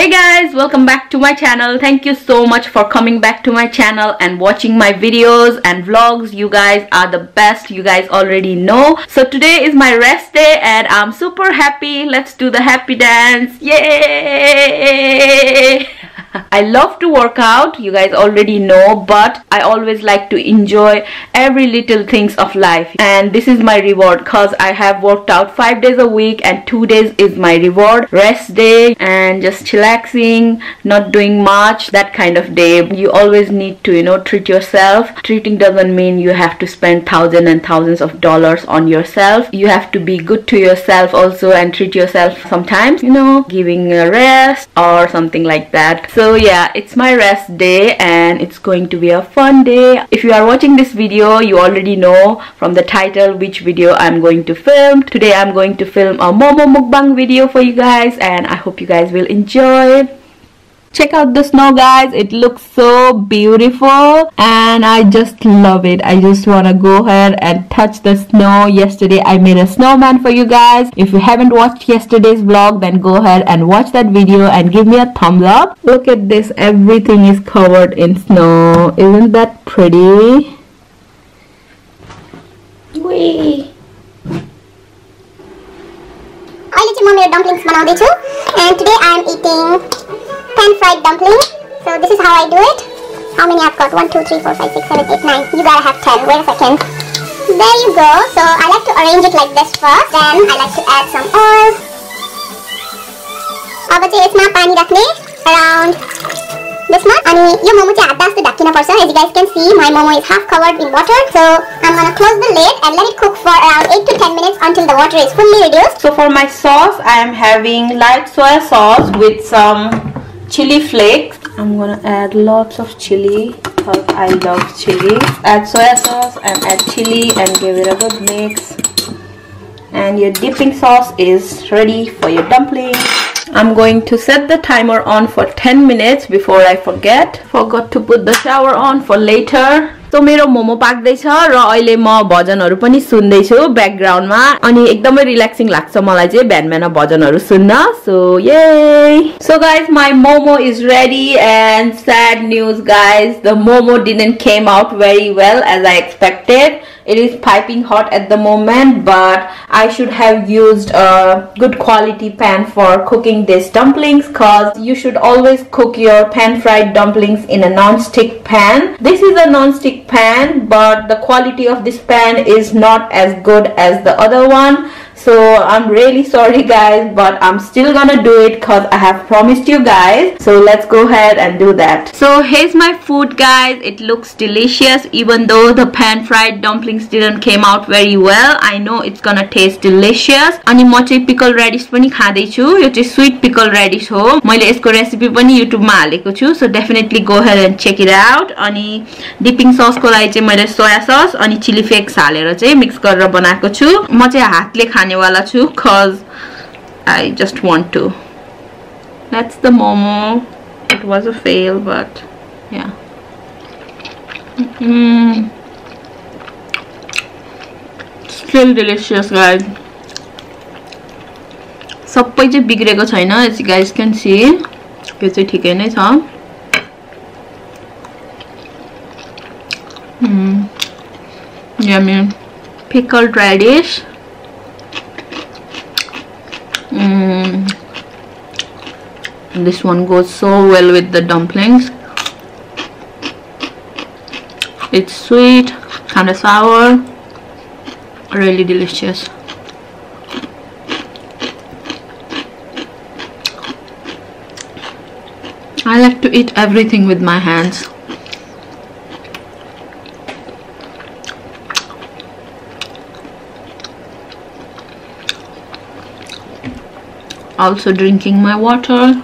Hey guys, welcome back to my channel. Thank you so much for coming back to my channel and watching my videos and vlogs. You guys are the best, you guys already know. So today is my rest day and I'm super happy. Let's do the happy dance. Yay! I love to work out, you guys already know, but I always like to enjoy every little things of life, and this is my reward cause I have worked out 5 days a week and 2 days is my reward, rest day and just chillaxing, not doing much, that kind of day. You always need to treat yourself. Treating doesn't mean you have to spend thousands and thousands of dollars on yourself. You have to be good to yourself also and treat yourself sometimes, giving a rest or something like that. So yeah, it's my rest day and it's going to be a fun day. If you are watching this video, you already know from the title which video I'm going to film. Today I'm going to film a MoMo mukbang video for you guys and I hope you guys will enjoy. Check out the snow, guys. It looks so beautiful and I just love it. I just want to go ahead and touch the snow. Yesterday I made a snowman for you guys. If you haven't watched yesterday's vlog, then go ahead and watch that video and give me a thumbs up. Look at this, everything is covered in snow. Isn't that pretty? Whee! अहिले चाहिँ म मेरो dumplings बनाउँदै छु and today I am eating pan-fried dumpling. So this is how I do it. How many I've got? 1, 2, 3, 4, 5, 6, 7, 8, 9. You gotta have 10. Wait a second. There you go. So I like to arrange it like this first. Then I like to add some oil. अब चाहिँ यसमा पानी राख्ने around this much. अनि यो मोमो चाहिँ हातले जस्तो ढाकिन पर्छ. As you guys can see, my momo is half covered in water. So I'm gonna close the lid and let it cook for around 8 to 10 minutes until the water is fully reduced. So for my sauce, I am having light soy sauce with some chili flakes. I'm gonna add lots of chili because I love chili. Add soya sauce and add chili and give it a good mix. And your dipping sauce is ready for your dumpling. I'm going to set the timer on for 10 minutes before I forgot to put the shower on for later. So मेरो मोमो पाक्दैछ र अहिले म भजनहरु पनि सुन्दै छु ब्याकग्राउन्डमा अनि एकदमै relaxing लाग्छ मलाई चाहिँ बिहान भजनहरु सुन्न. So yay! So guys, my momo is ready and sad news guys, the momo didn't came out very well as I expected. It is piping hot at the moment, but I should have used a good quality pan for cooking these dumplings cause you should always cook your pan fried dumplings in a non-stick pan. This is a non-stick pan, but the quality of this pan is not as good as the other one. So I'm really sorry guys, but I'm still gonna do it cause I have promised you guys. So let's go ahead and do that. So here's my food guys. It looks delicious even though the pan fried dumplings didn't came out very well. I know it's gonna taste delicious. अनि म चाहिँ pickle radish पनि खादै छु. यो चाहिँ sweet pickle radish हो. मैले यसको recipe पनि YouTube मा हालेको छु. So definitely go ahead and check it out. अनि dipping sauce को लागि चाहिँ मैले soya sauce अनि chili flakes हालेर चाहिँ mix गरेर बनाएको छु. म चाहिँ हातले खाने वाला छु cause I just want to. That's the momo. It was a fail, but yeah. Still delicious guys. सबै चाहिँ बिग्रेको छैन, as you guys can see. यो चाहिँ ठिकै नै छ. Yummy. Pickled radish. This one goes so well with the dumplings. It's sweet, kind of sour, really delicious. I like to eat everything with my hands. Also drinking my water.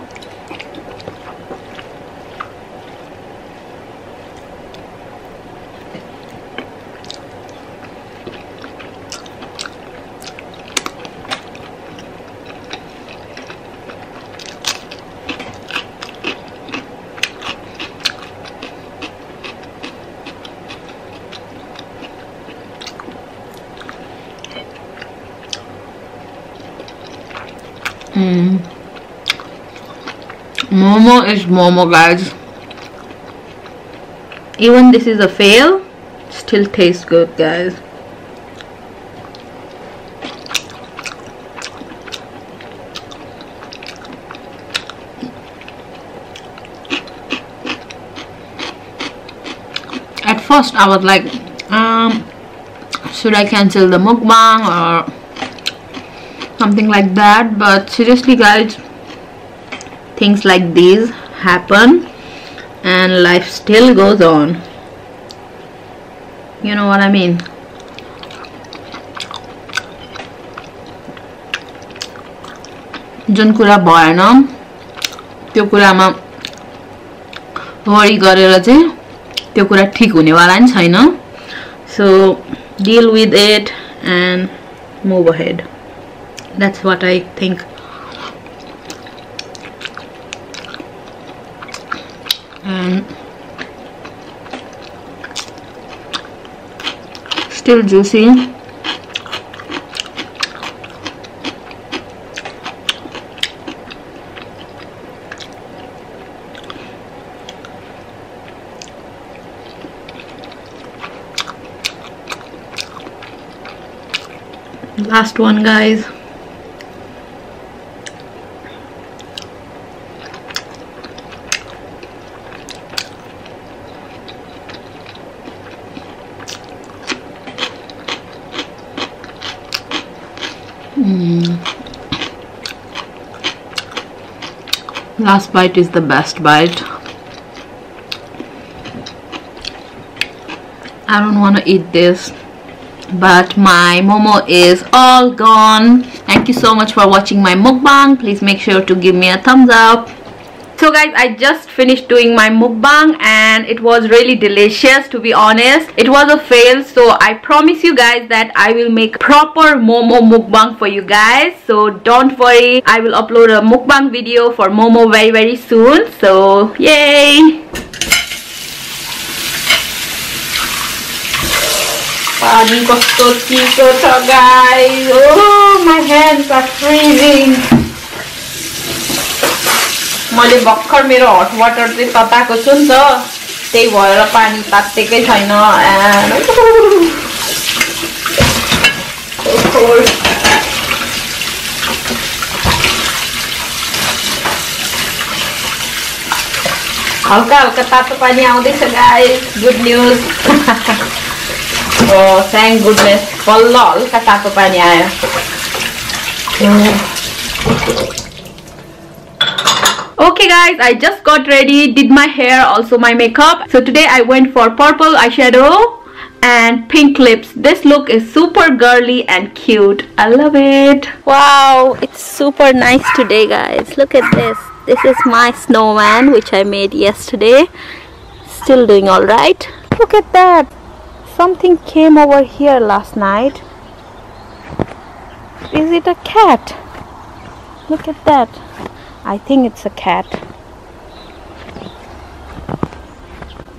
Momo is Momo, guys. Even this is a fail, still tastes good, guys. At first I was like, should I cancel the mukbang or something like that, but seriously guys, things like these happen and life still goes on. You know what I mean? जुन कुरा भएन त्यो कुरामा worry गरेर चाहिँ त्यो कुरा ठीक हुनेवाला नि छैन. So deal with it and move ahead. That's what I think. And still juicy. Last one, guys. Last bite is the best bite. I don't want to eat this, but my momo is all gone. Thank you so much for watching my mukbang. Please make sure to give me a thumbs up. So guys, I just finished doing my mukbang and it was really delicious, to be honest. It was a fail, so I promise you guys that I will make proper momo mukbang for you guys. So don't worry, I will upload a mukbang video for momo very soon. So yay! Pani kosto chico cha, guys. Oh, my hands are freezing. मैले भर्खर मेरो हट water चाहिँ तताएको छु नि त, त्यही भएर पानी तातेकै छैन. हल्का हल्का तातो पानी आउँदैछ guys. Good news. Oh, thank goodness. बल्ल हल्का तातो पानी आयो. Okay guys, I just got ready, did my hair, also my makeup. So today I went for purple eyeshadow and pink lips. This look is super girly and cute. I love it. Wow, it's super nice today guys. Look at this. This is my snowman which I made yesterday. Still doing alright. Look at that. Something came over here last night. Is it a cat? Look at that. I think it's a cat.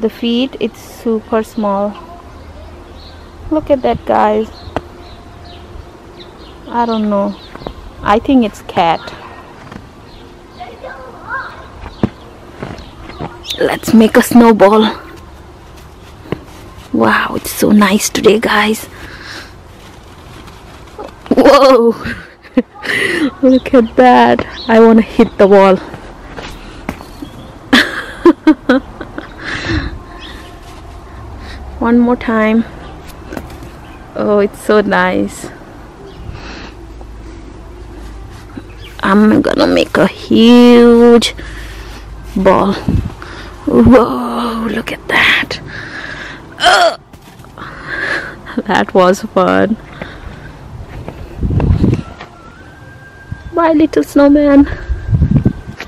The feet, it's super small. Look at that guys. I don't know. I think it's cat. Let's make a snowball. Wow, it's so nice today guys. Whoa. Look at that. I want to hit the wall. One more time. Oh, it's so nice. I'm gonna make a huge ball. Whoa, look at that. That was fun. Bye little snowman.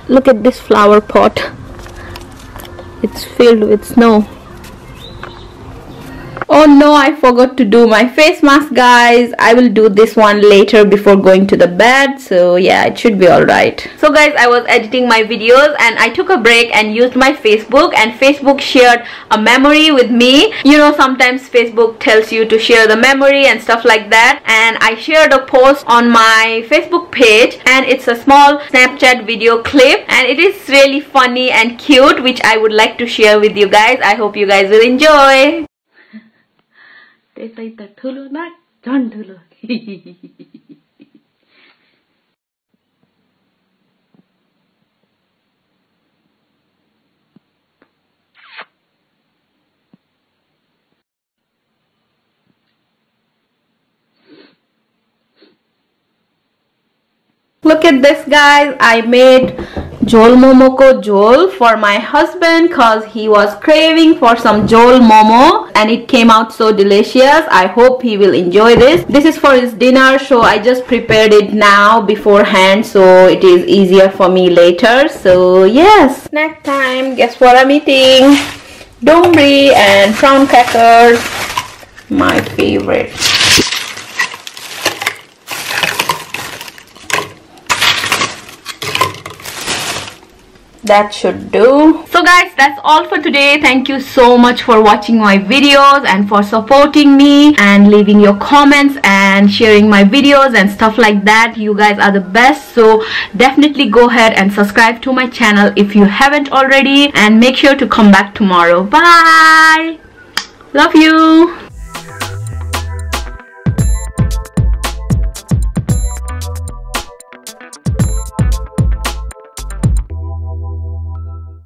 Look at this flower pot. It's filled with snow. Oh no, I forgot to do my face mask, guys. I will do this one later before going to the bed. So yeah, it should be alright. So guys, I was editing my videos and I took a break and used my Facebook, and Facebook shared a memory with me. You know, sometimes Facebook tells you to share the memory and stuff like that, and I shared a post on my Facebook page, and it's a small Snapchat video clip, and it is really funny and cute, which I would like to share with you guys. I hope you guys will enjoy. Look at this, guys. I made jol momo ko jol for my husband because he was craving for some jol momo, and it came out so delicious. I hope he will enjoy this. This is for his dinner, so I just prepared it now beforehand so it is easier for me later. So yes, snack time. Guess what I'm eating? Dongbri and prawn crackers, my favorite. That should do. So guys, that's all for today. Thank you so much for watching my videos and for supporting me and leaving your comments and sharing my videos and stuff like that. You guys are the best. So definitely go ahead and subscribe to my channel if you haven't already, and make sure to come back tomorrow. Bye. Love you.